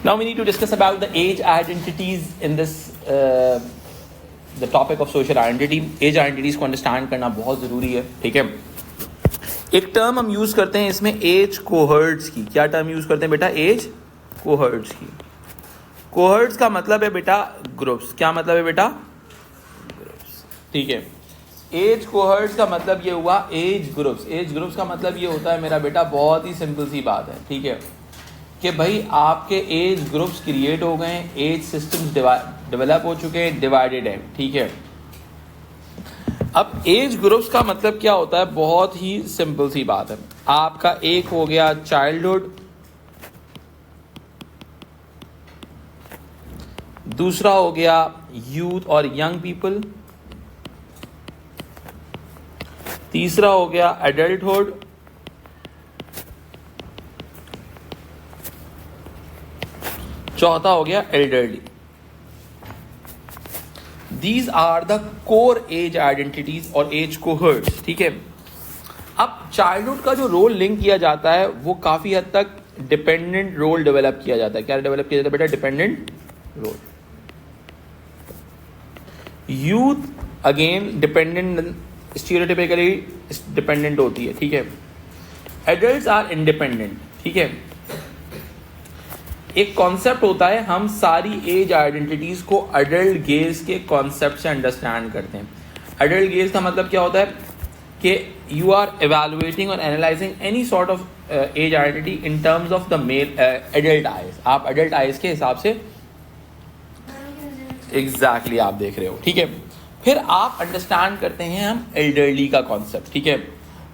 Now we need to discuss about the age identities in this the topic of social identity. Age identities को understand करना बहुत ज़रूरी है, ठीक है. एक टर्म हम यूज़ करते हैं इसमें एज कोहर्ट्स की. क्या टर्म यूज़ करते हैं बेटा? एज कोहर्ट्स की. कोहर्ट्स का मतलब है बेटा ग्रुप्स. क्या मतलब है बेटा? ग्रुप्स. ठीक है. एज कोहर्ट्स का मतलब ये हुआ एज ग्रुप्स. एज ग्रुप्स का मतलब ये होता है मेरा बेटा, बहुत ही सिंपल सी बात है, ठीक है, कि भाई आपके एज ग्रुप्स क्रिएट हो गए, एज सिस्टम्स डेवलप हो चुके हैं, डिवाइडेड है, ठीक है. अब एज ग्रुप्स का मतलब क्या होता है? बहुत ही सिंपल सी बात है. आपका एक हो गया चाइल्डहुड, दूसरा हो गया यूथ और यंग पीपल, तीसरा हो गया एडल्टहुड, चौथा हो गया elderly. These are the core age identities और एज कोहर्ट्स, ठीक है. अब चाइल्डहुड का जो रोल लिंक किया जाता है वो काफी हद तक डिपेंडेंट रोल डेवलप किया जाता है. क्या डेवलप किया जाता है बेटा? Dependent role. Youth again dependent, stereotypically dependent होती है, ठीक है. एडल्ट्स आर इंडिपेंडेंट, ठीक है. एक कॉन्सेप्ट होता है, हम सारी एज आइडेंटिटीज को अडल्ट गेज के कॉन्सेप्ट से अंडरस्टैंड करते हैं. अडल्ट गेज का मतलब क्या होता है कि यू आर एवेलुएटिंग और analysing any sort of age identity in terms of the male adult eyes. आप अडल्ट आइज के हिसाब से एग्जैक्टली आप देख रहे हो, ठीक है. फिर आप अंडरस्टैंड करते हैं हम एल्डरली का कॉन्सेप्ट, ठीक है.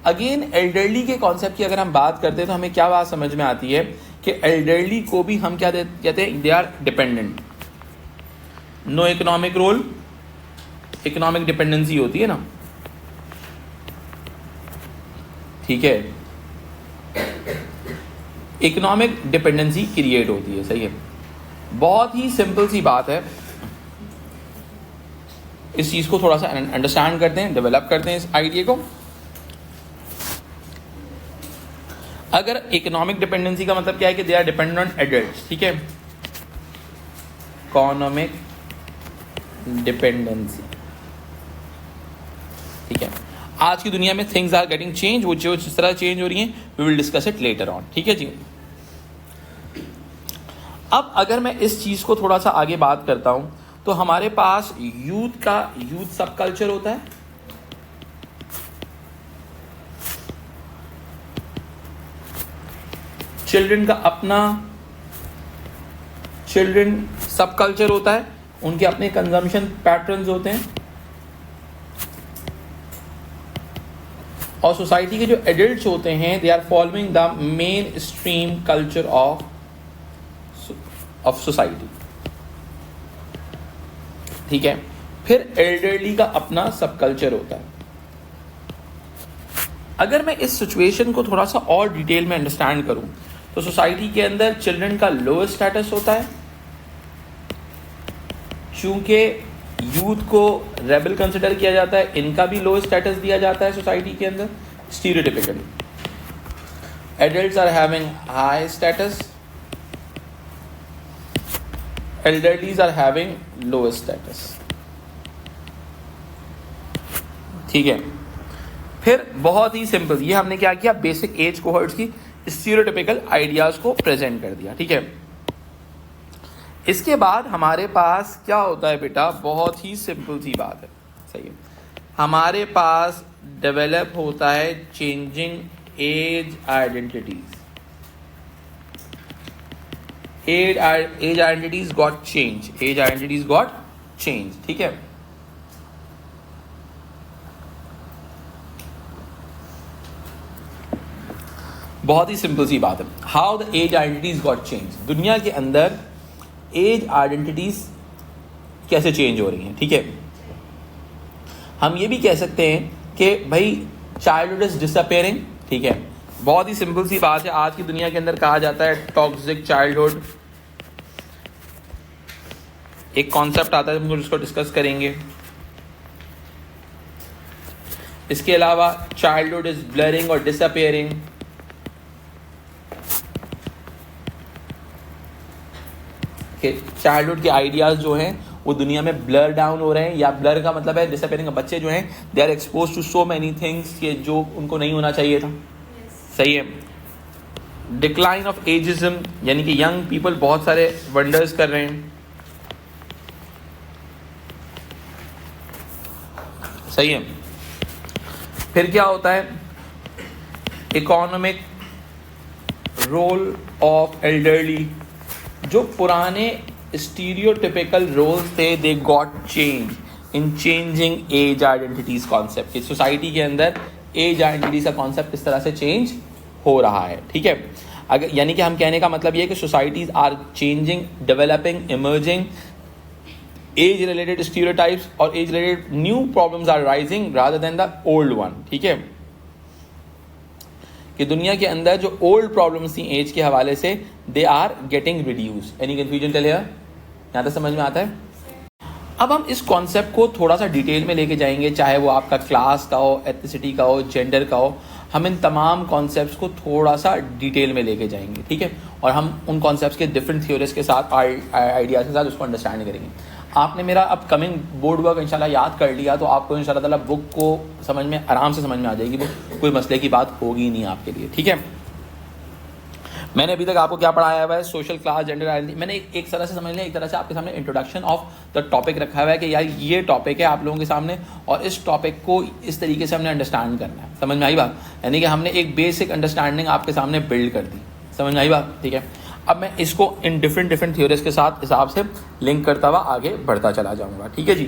अगेन एल्डरली के कॉन्सेप्ट की अगर हम बात करते हैं तो हमें क्या बात समझ में आती है कि एल्डरली को भी हम क्या कहते हैं? They are dependent. No economic role, economic dependency होती है ना, ठीक है. इकोनॉमिक डिपेंडेंसी क्रिएट होती है, सही है. बहुत ही सिंपल सी बात है. इस चीज को थोड़ा सा अंडरस्टैंड करते हैं, डेवलप करते हैं इस आइडिया को. अगर इकोनॉमिक डिपेंडेंसी का मतलब क्या है कि they are dependent on adults, ठीक है. इकोनॉमिक डिपेंडेंसी, ठीक है. आज की दुनिया में थिंग्स आर गेटिंग चेंज. वो जो जिस तरह चेंज हो रही हैं we will discuss it later on, ठीक है जी. अब अगर मैं इस चीज को थोड़ा सा आगे बात करता हूं तो हमारे पास यूथ सब कल्चर होता है. चिल्ड्रन का अपना चिल्ड्रन सब कल्चर होता है. उनके अपने कंजम्पशन पैटर्न्स होते हैं. और सोसाइटी के जो एडल्ट्स होते हैं they are following the mainstream culture of society, ठीक है. फिर एल्डरली का अपना सब कल्चर होता है. अगर मैं इस सिचुएशन को थोड़ा सा और डिटेल में अंडरस्टैंड करूं तो सोसाइटी के अंदर चिल्ड्रन का लोएस्ट स्टेटस होता है. चूंकि यूथ को रेबल कंसिडर किया जाता है, इनका भी लोएस्ट स्टेटस दिया जाता है सोसाइटी के अंदर stereotypically. Adults are having high status, elderlies are having lowest status, ठीक है. फिर बहुत ही सिंपल, ये हमने क्या किया? बेसिक एज कोहर्ट्स की स्टीरियोटाइपिकल आइडियाज को प्रेजेंट कर दिया, ठीक है. इसके बाद हमारे पास क्या होता है बेटा? बहुत ही सिंपल सी बात है, सही है. हमारे पास डेवलप होता है changing age identities. Age identities got change, age identities got change, ठीक है. बहुत ही सिंपल सी बात है. How the age identities got change. दुनिया के अंदर एज आइडेंटिटीज कैसे चेंज हो रही हैं, ठीक है. हम ये भी कह सकते हैं कि भाई चाइल्डहुड इज डिसअपियरिंग, ठीक है. बहुत ही सिंपल सी बात है. आज की दुनिया के अंदर कहा जाता है टॉक्सिक चाइल्डहुड. एक कॉन्सेप्ट आता है, हम उसको डिस्कस करेंगे. इसके अलावा चाइल्डहुड इज ब्लरिंग और डिसअपियरिंग. कि चाइल्डहुड के आइडियाज़ जो हैं वो दुनिया में ब्लर डाउन हो रहे हैं, या ब्लर का मतलब है डिसअपियरिंग, बच्चे जो हैं they are expose to so many things कि जो उनको नहीं होना चाहिए था। सही है। डिक्लाइन ऑफ एजिज्म, यानी कि यंग पीपल बहुत सारे वंडर्स कर रहे हैं। सही है। फिर क्या होता है, इकोनॉमिक रोल ऑफ एल्डरली, जो पुराने स्टीरियोटिपिकल रोल्स थे they got change in changing age identities concept. कि सोसाइटी के अंदर एज आइडेंटिटीज का कॉन्सेप्ट किस तरह से चेंज हो रहा है। ठीक है। अगर यानी कि हम कहने का मतलब ये है कि societies are changing, developing, emerging, age related stereotypes और age related new problems are rising rather than the old one. ठीक है। कि दुनिया के अंदर जो ओल्ड प्रॉब्लम्स थी एज के हवाले से they are getting reduce. Any confusion till here? यहाँ तक समझ में आता है? अब हम इस कॉन्सेप्ट को थोड़ा सा डिटेल में लेके जाएंगे, चाहे वो आपका क्लास का हो, एथनिसिटी का हो, जेंडर का हो। हम इन तमाम कॉन्सेप्ट्स को थोड़ा सा डिटेल में लेके जाएंगे। ठीक है। और हम उन कॉन्सेप्ट्स के डिफरेंट थ्योरीज के साथ, आइडियाज़ के साथ उसको अंडरस्टैंड करेंगे। आपने मेरा अपकमिंग बोर्ड वर्क इंशाल्लाह याद कर लिया तो आपको इंशाल्लाह ताला बुक को समझ में आराम से समझ में आ जाएगी, वो कोई मसले की बात होगी नहीं आपके लिए। ठीक है। मैंने अभी तक आपको क्या पढ़ाया हुआ है, सोशल क्लास, जेंडर आइडेंटिटी। मैंने एक तरह से समझ लिया, एक तरह से आपके सामने इंट्रोडक्शन ऑफ द टॉपिक रखा हुआ है कि यार ये टॉपिक है आप लोगों के सामने और इस टॉपिक को इस तरीके से हमने अंडरस्टैंड करना है। समझ में आई बात? यानी कि हमने एक बेसिक अंडरस्टैंडिंग आपके सामने बिल्ड कर दी। समझ में आई बात? ठीक है। अब मैं इसको इन डिफरेंट थ्योरीज के साथ हिसाब से लिंक करता हुआ आगे बढ़ता चला जाऊँगा। ठीक है जी।